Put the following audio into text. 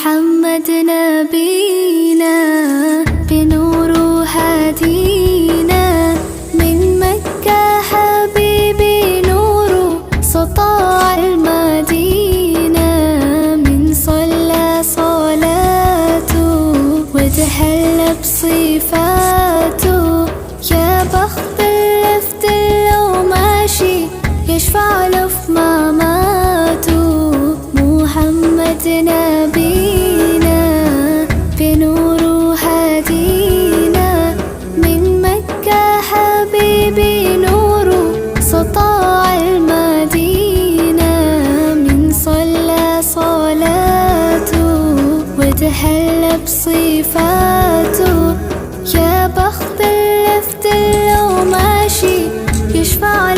محمد نبينا بنور هدينا من مكة حبيبي نور سطاع المدينة من صلى صلاته وتحلى بصفاته يا بخت اللفت لو ماشي يشفع له في مماته محمد نبينا بنور هدينا من مكة حبيبي نور سطاع المدينة من صلى صلاته وتحلى بصفاته يا بخت اللفت لو ماشي يشفع